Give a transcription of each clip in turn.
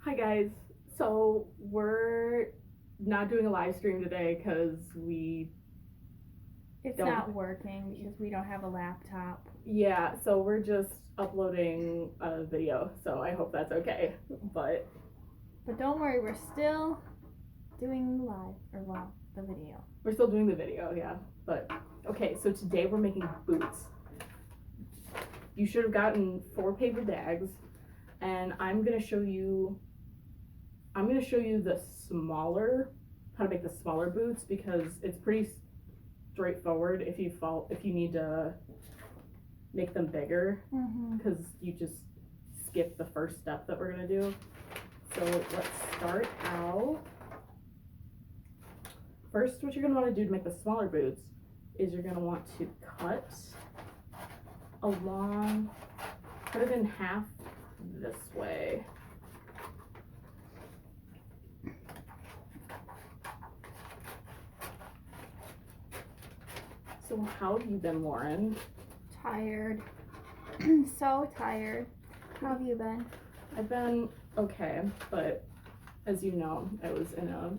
Hi guys. So we're not doing a live stream today because It's don't. not working because we don't have a laptop. So we're just uploading a video. So I hope that's okay. But don't worry, we're still doing the video. we're still doing the video, yeah. But okay, so today we're making boots. You should have gotten 4 paper bags, and I'm gonna show you the smaller, how to make the smaller boots, because it's pretty straightforward if you need to make them bigger, because you just skip the first step that we're gonna do. So let's start out. First, what you're gonna want to do to make the smaller boots is you're gonna want to cut it in half this way. So how have you been, Lauren? Tired. So tired. How have you been? I've been okay, but as you know, I was in a...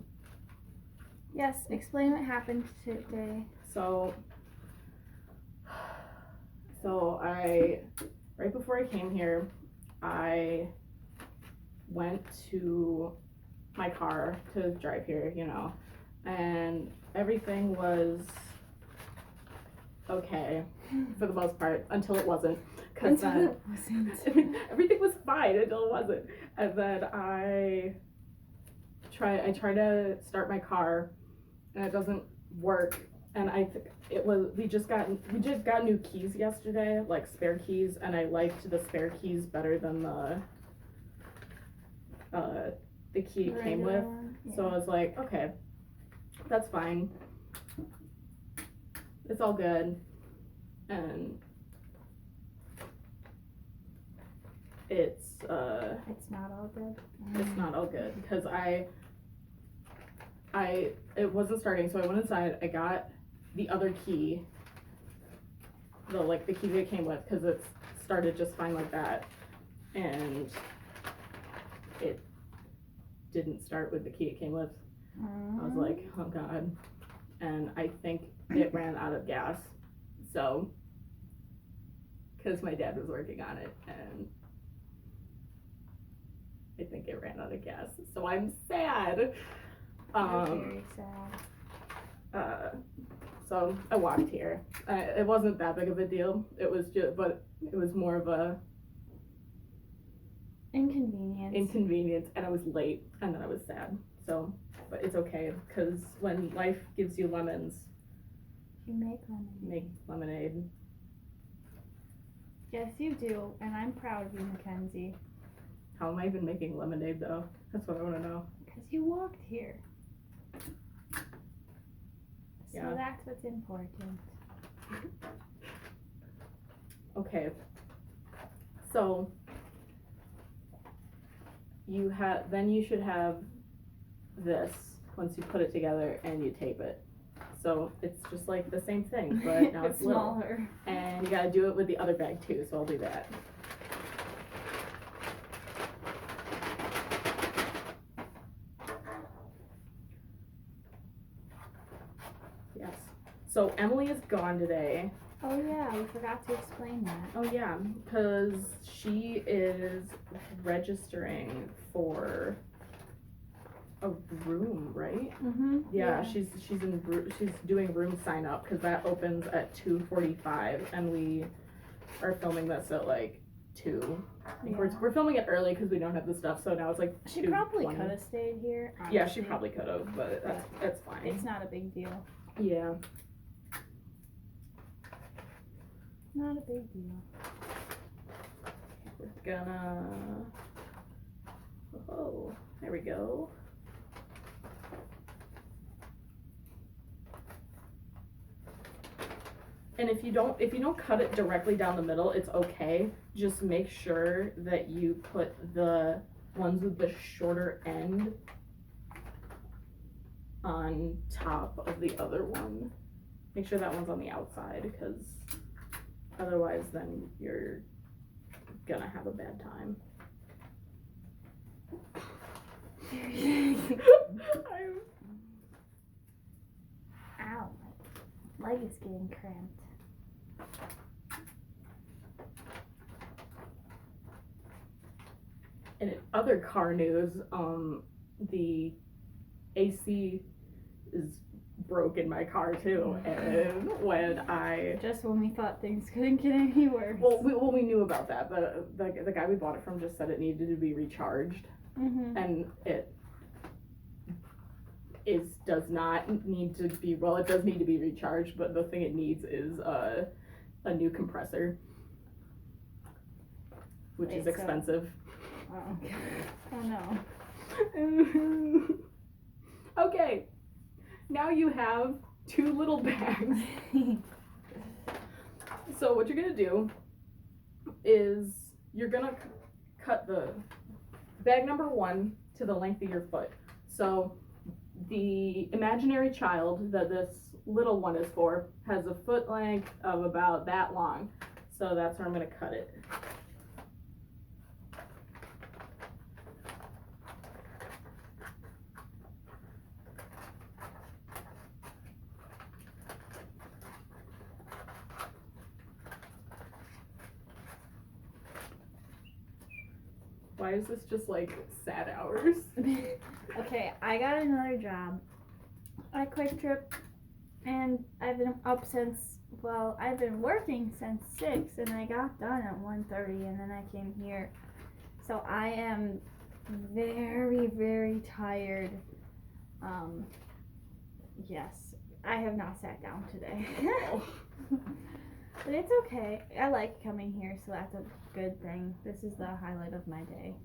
Yes, explain what happened today. So right before I came here, I went to my car to drive here, and everything was okay for the most part until it wasn't. Everything was fine until it wasn't. And then I try to start my car and it doesn't work. And we just got new keys yesterday, like spare keys, and I liked the spare keys better than the key it came with. Yeah. So I was like, okay, that's fine. It's all good. And it's not all good. It's not all good because it wasn't starting, so I went inside. I got the other key, the key that it came with, because it started just fine like that, and it didn't start with the key it came with. I was like, oh god. And I think it ran out of gas, so, because my dad was working on it, and I think it ran out of gas, so I'm sad. Very sad. So I walked here. It wasn't that big of a deal. It was more of a inconvenience, and I was late, and then I was sad. So, but it's okay, because when life gives you lemons, you make lemonade. Yes, you do, and I'm proud of you, Mackenzie. How am I even making lemonade, though? That's what I want to know. Because you walked here. Yeah. So that's what's important. Okay. So then you should have this once you put it together and you tape it. So it's just like the same thing, but now it's smaller. Little. And you gotta do it with the other bag too, so I'll do that. Yes. So Emily is gone today. Oh yeah, we forgot to explain that. Oh yeah, because she is registering for a room, right? Yeah, she's doing room sign up, because that opens at 2:45, and we are filming this at like 2. We're filming it early because we don't have the stuff, so now it's like 2:20. She probably could have stayed here. Honestly. Yeah, she probably could have, but that's fine. It's not a big deal. Yeah. Not a big deal. We're gonna... Oh, there we go. And if you don't cut it directly down the middle, it's okay. Just make sure that you put the ones with the shorter end on top of the other one. Make sure that one's on the outside, because otherwise then you're gonna have a bad time. Ow, my leg is getting cramped. And in other car news, the AC is broke in my car too, and Just when we thought things couldn't get any worse. we knew about that, but the guy we bought it from just said it needed to be recharged, and it does not need to be, well, it does need to be recharged, but the thing it needs is a new compressor, which is expensive. Oh no. Okay, now you have 2 little bags. So what you're gonna do is you're gonna cut the bag number 1 to the length of your foot. So the imaginary child that this little one is for has a foot length of about that long. So that's where I'm gonna cut it. Why is this just like sad hours? Okay, I got another job at Quick Trip, and I've been up since, well, I've been working since 6, and I got done at 1:30, and then I came here. So I am very, very tired. Yes, I have not sat down today. But it's okay. I like coming here, so that's a good thing. This is the highlight of my day.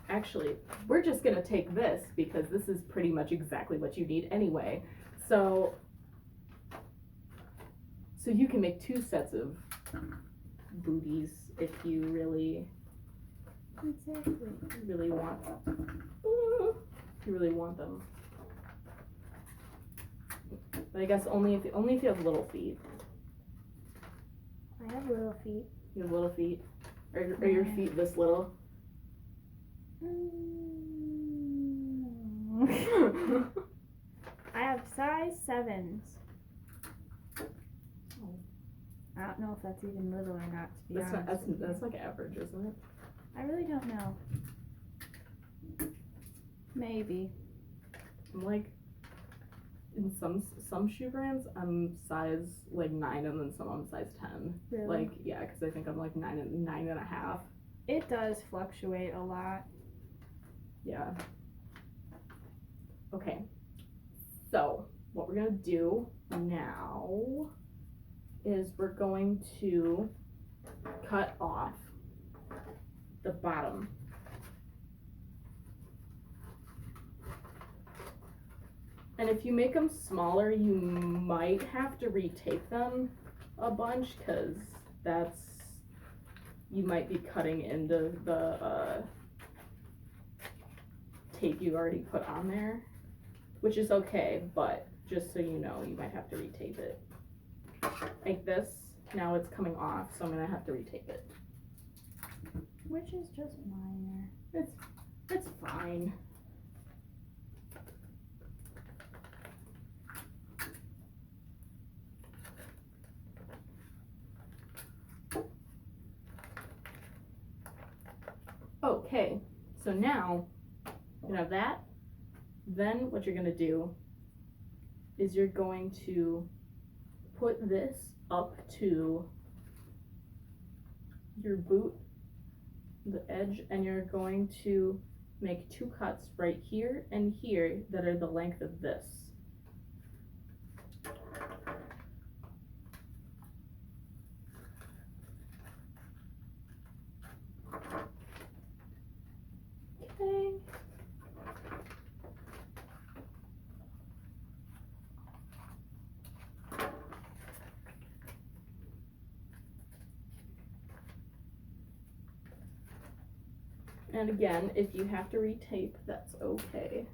Actually, we're just gonna take this because this is pretty much exactly what you need anyway. So you can make 2 sets of booties if you really want them. But I guess only if you have little feet. I have little feet. You have little feet? Are your feet this little? I have size 7s. I don't know if that's even little or not, to be honest. That's like average, isn't it? I really don't know. Maybe. I'm like, in some shoe brands, I'm size like 9, and then some I'm size 10. Really? Like, yeah, because I think I'm like 9.5. It does fluctuate a lot. Yeah. Okay. So what we're gonna do now is we're going to cut off the bottom. And if you make them smaller, you might have to retape them a bunch, because you might be cutting into the tape you already put on there, which is okay, but just so you know, you might have to retape it. Like this, now it's coming off, so I'm gonna have to retape it. Which is just minor. It's fine. Okay, so now you have that. Then what you're gonna do is you're going to put this up to your boot, the edge, and you're going to make 2 cuts right here and here that are the length of this. Okay. And again, if you have to retape, that's okay.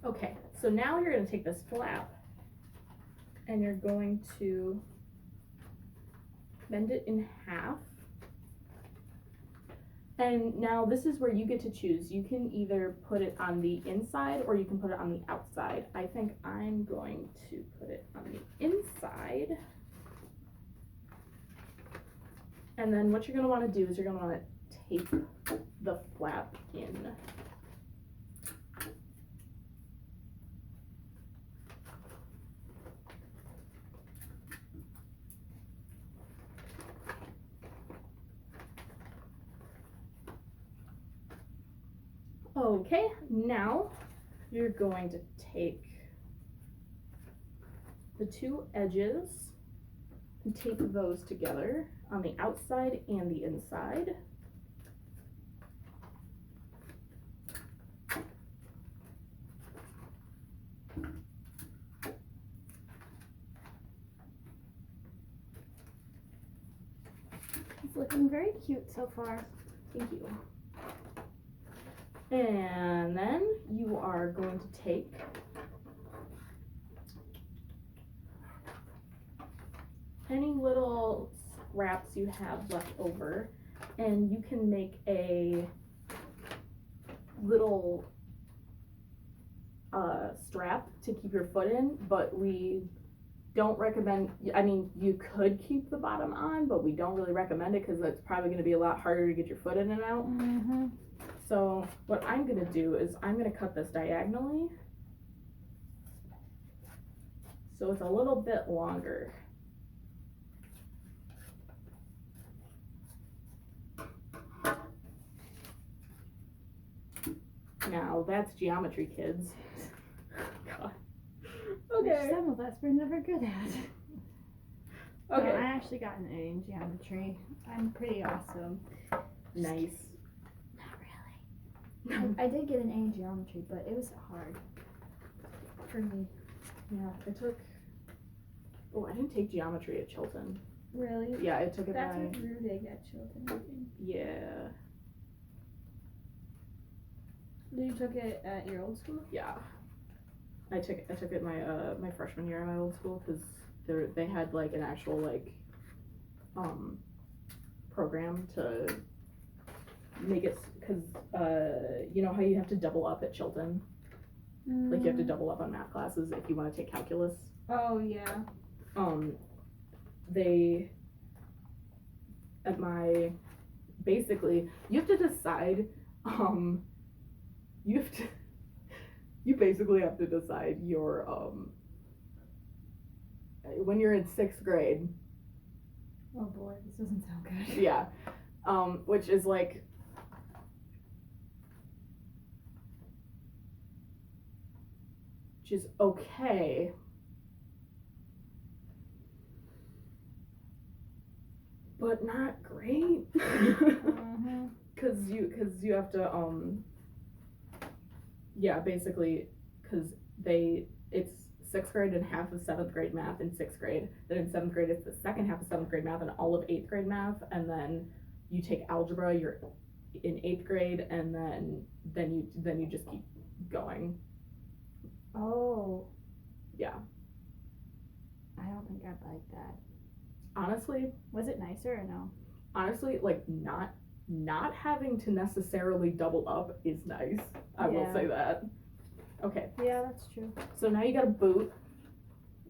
Okay, so now you're going to take this flap and you're going to bend it in half. And now this is where you get to choose. You can either put it on the inside or you can put it on the outside. I think I'm going to put it on the inside. And then what you're gonna wanna do is you're gonna wanna tape the flap in. Okay, now you're going to take the two edges and tape those together on the outside and the inside. It's looking very cute so far. Thank you. And then you are going to take any little scraps you have left over, and you can make a little strap to keep your foot in, but we don't recommend, I mean, you could keep the bottom on, but we don't really recommend it because it's probably going to be a lot harder to get your foot in and out. Mm-hmm. So what I'm going to do is I'm going to cut this diagonally so it's a little bit longer. Now that's geometry, kids. God. Okay. Which some of us were never good at. Okay. No, I actually got an A in geometry. I'm pretty awesome. Nice. Not really. I did get an A in geometry, but it was hard for me. Yeah, it took. Oh, I didn't take geometry at Chilton. Really? Yeah, I took it That's by. what Rudig at Chilton, I think. Yeah. You took it at your old school? Yeah. I took it my my freshman year at my old school because they had like an actual like program to make it, because you know how you have to double up at Chilton, like you have to double up on math classes if you want to take calculus. Oh yeah. They at my basically you have to decide you basically have to decide your when you're in 6th grade. Oh boy, this doesn't sound good. Yeah. Which is like which is okay. But not great. Mm-hmm. Cause you have to yeah, basically, cause it's 6th grade and half of 7th grade math in 6th grade. Then in 7th grade it's the second half of 7th grade math and all of 8th grade math, and then you take algebra, you're in 8th grade, and then you just keep going. Oh. Yeah. I don't think I'd like that. Honestly, Was it nicer or no? honestly, like not having to necessarily double up is nice. I will Yeah. say that. Okay, Yeah, that's true. so now you got a boot.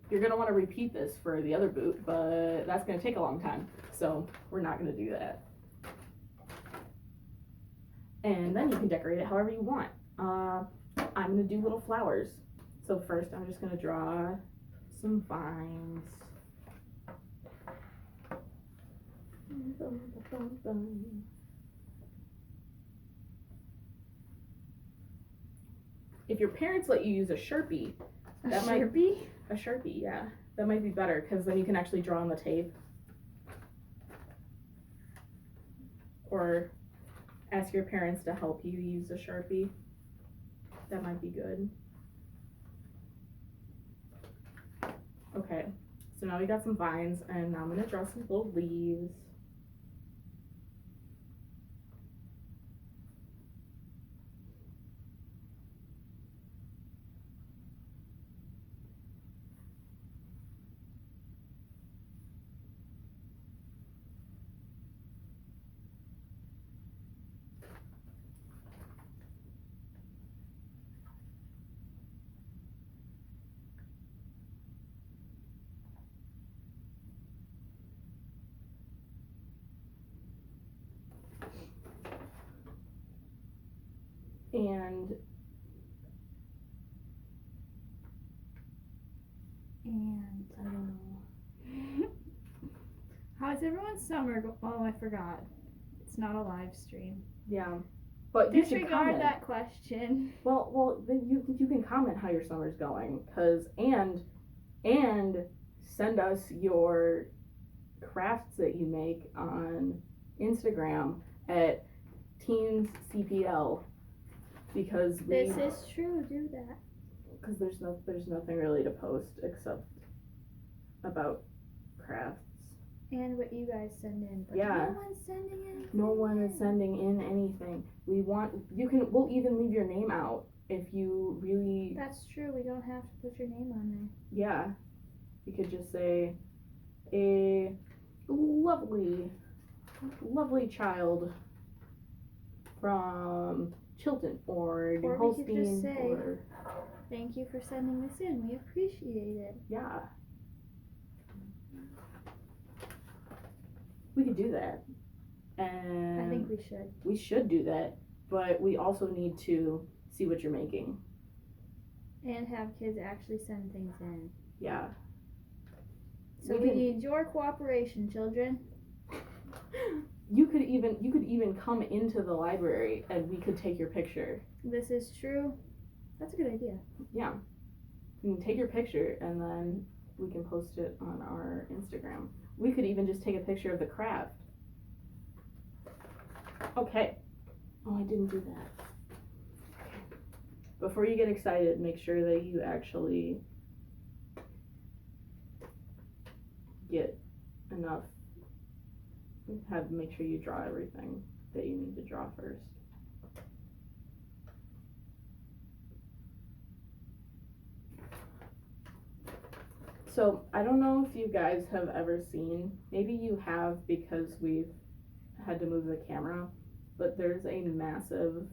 You're gonna want to repeat this for the other boot, but that's gonna take a long time, so we're not gonna do that. And then you can decorate it however you want. I'm gonna do little flowers. So first I'm just gonna draw some vines. If your parents let you use a Sharpie, That might- Sharpie? a Sharpie, yeah, that might be better because then you can actually draw on the tape. Or ask your parents to help you use a Sharpie. That might be good. Okay, so now we got some vines, and now I'm gonna draw some little leaves. And I don't know. How's everyone's summer Oh, I forgot. It's not a live stream. Yeah. But you should Disregard comment. that question. Well, then you can comment how your summer's going, and send us your crafts that you make on Instagram at Teens CPL, because This is true. Do that. because there's nothing really to post except about crafts. And what you guys send in. But Yeah. no one's sending anything. No one is sending in anything. We'll even leave your name out if you really. That's true. We don't have to put your name on there. Yeah, you could just say a lovely child from Chilton or New Or we could just Holstein say- or Thank you for sending this in. We appreciate it. yeah. We could do that. And I think we should. we should do that, but we also need to see what you're making. And have kids actually send things in. Yeah. So we need your cooperation, children. You could even come into the library and we could take your picture. This is true. That's a good idea. Yeah. You can take your picture and then we can post it on our Instagram. We could even just take a picture of the craft. Okay. Oh, I didn't do that. Before you get excited, make sure that you actually get enough. Make sure you draw everything that you need to draw first. So I don't know if you guys have ever seen, maybe you have because we've had to move the camera, but there's a massive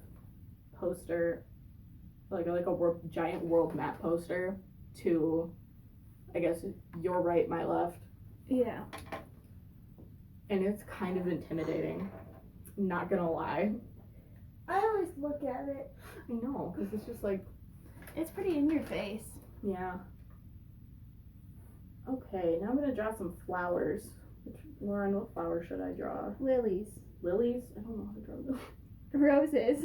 poster, like a giant world map poster to, I guess, your right, my left, Yeah. and it's kind of intimidating, not gonna lie. I always look at it. I know, because it's just like, It's pretty in your face. yeah. Okay, now I'm gonna draw some flowers. Lauren, what flower should I draw? Lilies. Lilies? I don't know how to draw them. Roses.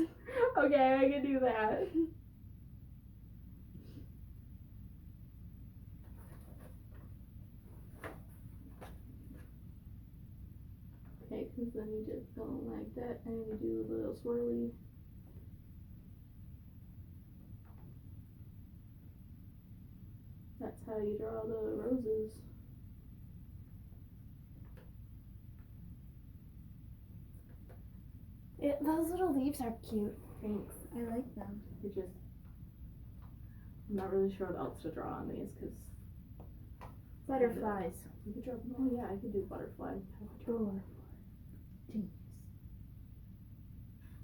Okay, I can do that. Okay, because then you just go like that and you do a little swirly. That's how you draw the roses. Those little leaves are cute. Thanks. I like them. You just, I'm not really sure what else to draw on these because Butterflies. you could draw. Oh yeah, I could do butterfly. How would I draw butterfly? Genius.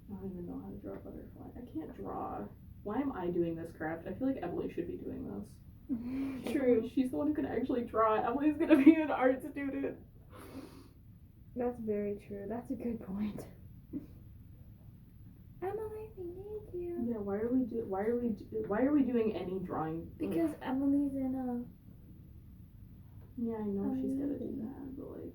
I don't even know how to draw a butterfly. I can't draw. Why am I doing this craft? I feel like Emily should be doing this. True. She's the one who can actually draw. Emily's gonna be an art student. That's very true. That's a good point. Emily, we need you. Yeah. Why are we doing any drawing? Because Emily's in a. Yeah, I know she's gotta do that, but like.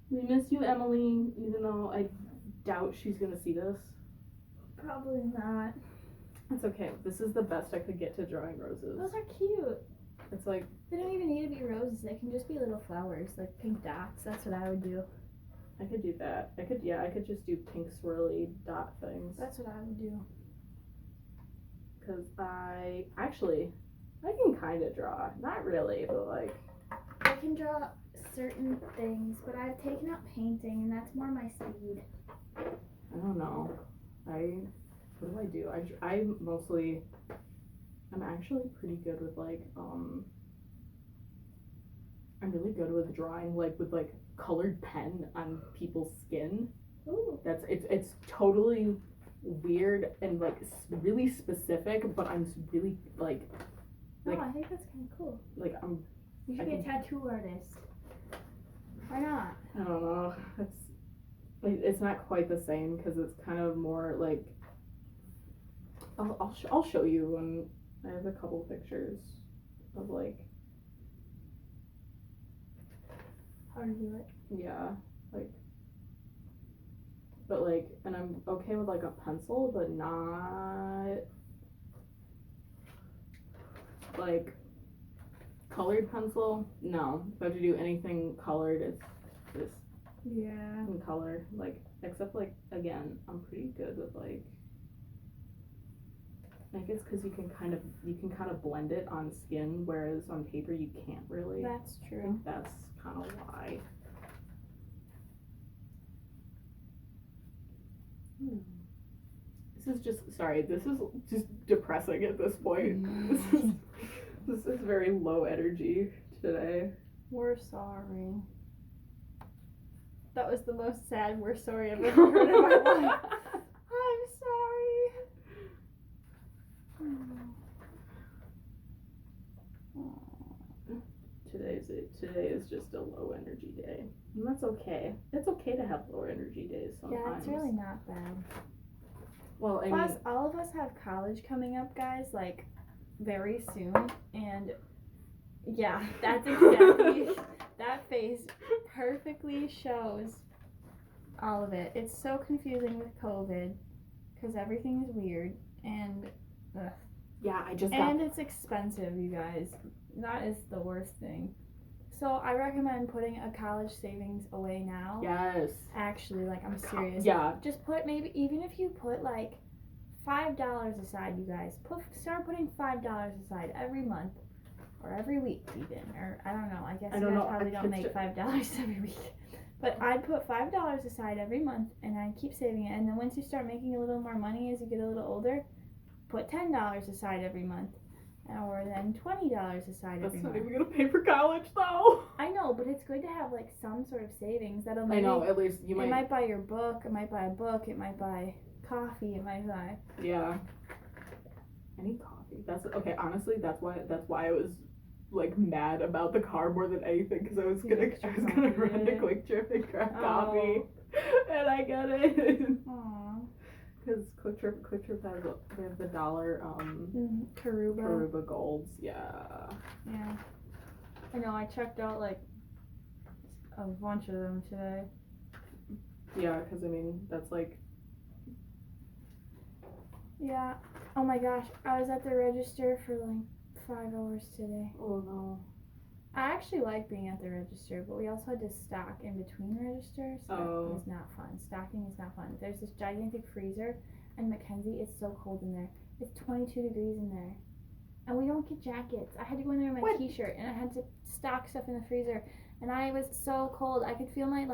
We miss you, Emily, even though I doubt she's gonna see this. Probably not. That's okay. This is the best I could get to drawing roses. Those are cute. It's like, They don't even need to be roses. They can just be little flowers, like pink dots. That's what I would do. I could do that. I could just do pink swirly dot things. That's what I would do. Because I can kind of draw. Not really, but like, I can draw certain things, but I've taken up painting, and that's more my speed. I don't know. What do? I'm actually pretty good with like, I'm really good with drawing like with like colored pen on people's skin. Ooh. It's totally weird and like really specific, but I'm really like Oh, I think that's kind of cool. like I'm You should be a tattoo artist. Why not? I don't know. It's not quite the same because it's kind of more like I'll show you when I have a couple pictures of like How to do it. yeah like but like and I'm okay with like a pencil but not like colored pencil. No, if I have to do anything colored, it's just Yeah. in color. Like except like again, I'm pretty good with like. I think it's because you can kind of blend it on skin, whereas on paper you can't really. That's I true. think that's kind of why. This is just depressing at this point. This is very low energy today. We're sorry. That was the most sad we're sorry I've ever heard in my life. I'm sorry. Today is just a low energy day. And that's okay. It's okay to have low energy days sometimes. Yeah, it's really not bad. Well, I Plus, mean, all of us have college coming up, guys, like, very soon, and yeah, that's exactly, that face perfectly shows all of it. It's so confusing with COVID, because everything is weird, and, yeah, I just got and it's expensive, you guys. That is the worst thing. So I recommend putting a college savings away now. yes. Actually, like, I'm serious. Yeah, Just put maybe, even if you put like $5 aside, you guys. Start putting $5 aside every month. Or every week even. Or I don't know. I guess I you don't guys know. probably don't make $5 every week. But I'd put $5 aside every month and I'd keep saving it. And then once you start making a little more money as you get a little older, put $10 aside every month. Or then $20 aside that's every not month. even gonna pay for college though. I know, but it's good to have like some sort of savings that'll I maybe, know. At least you it might. might buy your book, it might buy a book, it might buy coffee, it might buy. Yeah. I need coffee. That's okay. Honestly, that's why I was like mad about the car more than anything because I was gonna run to Quick Trip and grab coffee, and I got it. Aww. Because Quick Trip has they have the dollar Karuba. Karuba Golds. Yeah. Yeah. I know. I checked out like a bunch of them today. Yeah, because I mean that's like. Yeah. Oh my gosh, I was at the register for like 5 hours today. Oh no. I actually like being at the register, but we also had to stock in between registers. So it was not fun. Stocking is not fun. There's this gigantic freezer, and Mackenzie, it's so cold in there. It's 22 degrees in there. And we don't get jackets. I had to go in there in my t-shirt, and I had to stock stuff in the freezer. And I was so cold. I could feel my,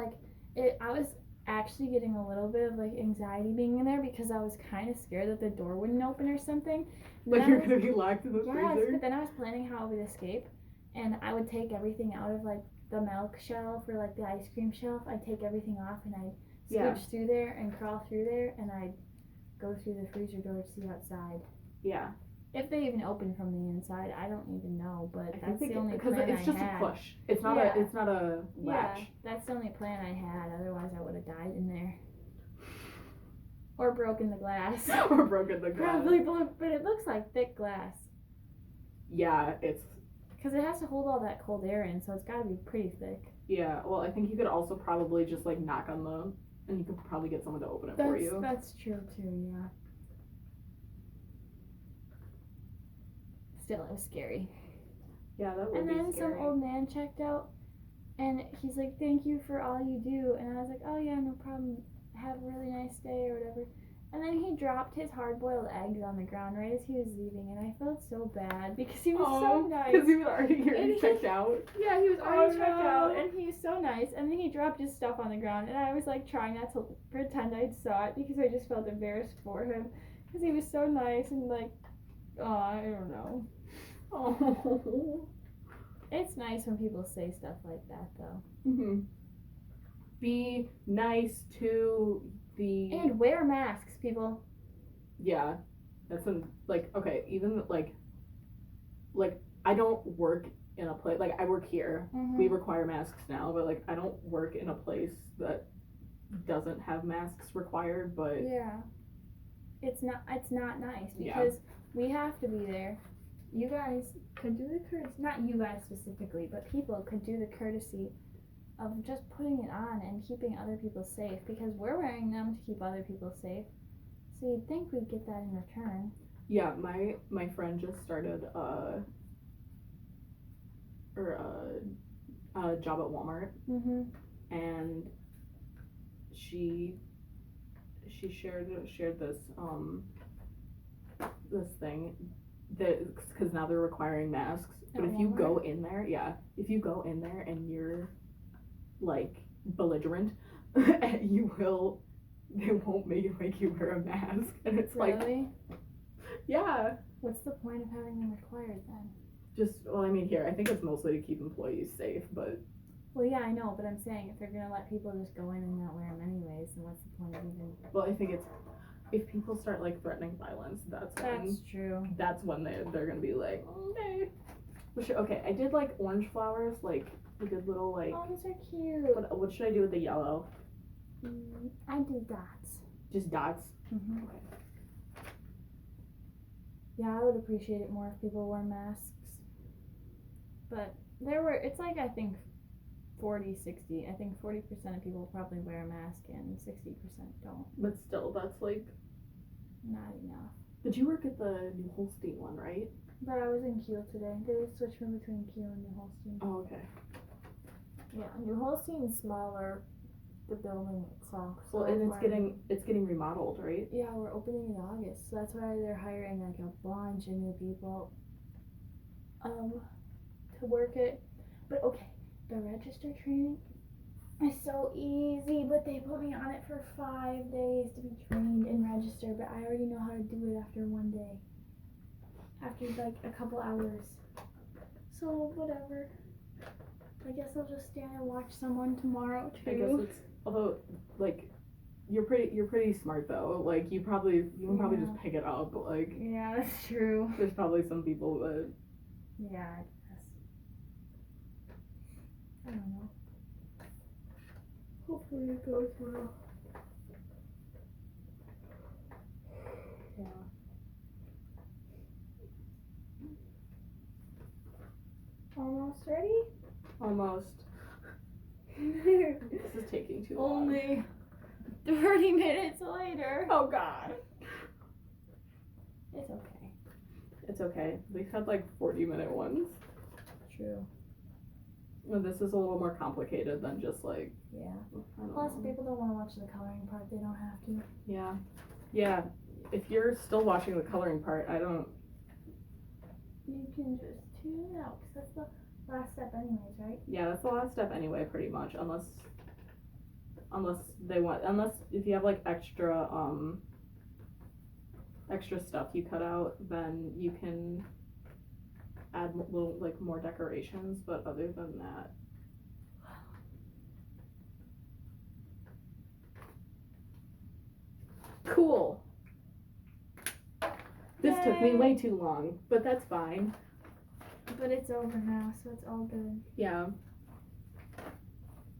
I was actually getting a little bit of, anxiety being in there because I was kind of scared that the door wouldn't open or something. Like you're going to be locked in the freezer? Yes, but then I was planning how I would escape. And I would take everything out of, the milk shelf or, the ice cream shelf. I'd take everything off, and I'd scooch through there and crawl through there, and I'd go through the freezer door to see outside. Yeah. If they even open from the inside, I don't even know, but that's the only plan I had. Because it's just a push. It's not a latch. Yeah, that's the only plan I had. Otherwise, I would have died in there. Or broken the glass. Or broken the glass. Probably, but it looks like thick glass. Yeah, it's... Because it has to hold all that cold air in, so it's got to be pretty thick. Yeah, well, I think you could also probably just, knock on the... And you could probably get someone to open it for you. That's true, too, yeah. Still, it was scary. Yeah, that would be scary. And then some old man checked out, and he's like, "Thank you for all you do." And I was like, "Oh yeah, no problem. Have a really nice day," or whatever. And then he dropped his hard-boiled eggs on the ground right as he was leaving, and I felt so bad because he was so nice. Because he was already checked out. Yeah, he was already checked out, and he was so nice. And then he dropped his stuff on the ground, and I was trying not to pretend I saw it because I just felt embarrassed for him because he was so nice and I don't know. Oh. It's nice when people say stuff like that, though. Mm-hmm. Be nice to the... And wear masks, people. Yeah. That's okay, even, I don't work in a place, I work here. Mm-hmm. We require masks now, but, I don't work in a place that doesn't have masks required, but Yeah. It's not nice Yeah. because we have to be there. You guys could do the courtesy, not you guys specifically, but people could do the courtesy of just putting it on and keeping other people safe because we're wearing them to keep other people safe. So you'd think we'd get that in return. yeah, my friend just started a job at Walmart, Mm-hmm. and she shared this this thing that because now they're requiring masks, but At if you Walmart? go in there, if you go in there and you're like belligerent, they won't make you wear a mask, and it's like, Really? yeah, What's the point of having them required then? well, I mean, here, I think it's mostly to keep employees safe, but Well, yeah, I know, but I'm saying if they're gonna let people just go in and not wear them anyways, then what's the point of even? well, I think it's if people start like threatening violence, that's true. when they're gonna be like, okay. Okay, I did like orange flowers, like we did little like. Oh, those are cute. What should I do with the yellow? I do dots. Just dots. Mm-hmm. Okay. Yeah, I would appreciate it more if people wore masks. But it's like I think 40-60. I think 40% of people probably wear a mask and 60% don't. But still, that's like. Not enough. But you work at the New Holstein one, right? But I was in Kiel today. They switched me between Kiel and New Holstein. Oh, okay. Yeah, New Holstein's smaller, the building itself. So Well, and that's it's getting remodeled, right? yeah, we're opening in August, so that's why they're hiring like a bunch of new people to work it. But okay, the register training is so easy, but they put me on it for 5 days to be trained and register, but I already know how to do it after one day. After like a couple hours. So whatever. I guess I'll just stand and watch someone tomorrow too. I guess it's although like you're pretty smart though. Like you can probably just pick it up. Like Yeah, that's true. there's probably some people that Yeah, I guess. I don't know. Hopefully it goes well. yeah. Almost ready? Almost. This is taking too long. Only 30 minutes later. Oh God. It's okay. It's okay. We've had like 40-minute ones. True. Well, this is a little more complicated than just like. Yeah. I don't Plus, know. people don't want to watch the coloring part. They don't have to. Yeah. Yeah. If you're still watching the coloring part, I don't. You can just tune it out because that's the last step anyways, right? Yeah, that's the last step anyway, pretty much. Unless if you have like extra stuff you cut out, then you can add little like more decorations. But other than that, cool. This took me Yay. way too long, but that's fine. But it's over now, so it's all good. Yeah.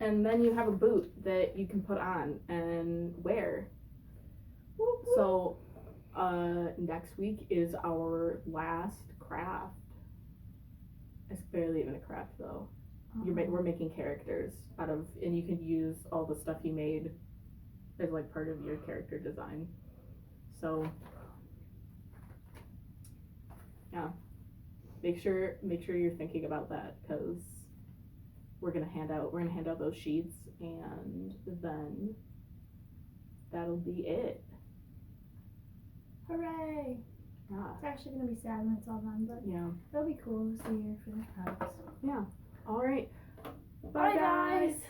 And then you have a boot that you can put on and wear. Whoop, whoop. So, next week is our last craft. It's barely even a craft though. We're making characters out of, and you can use all the stuff you made as like part of your character design. So, yeah. Make sure you're thinking about that because we're gonna hand out those sheets and then that'll be it. Hooray! Yeah. It's actually gonna be sad when it's all done, but Yeah. it'll be cool to see your finished products. All right. Bye, guys.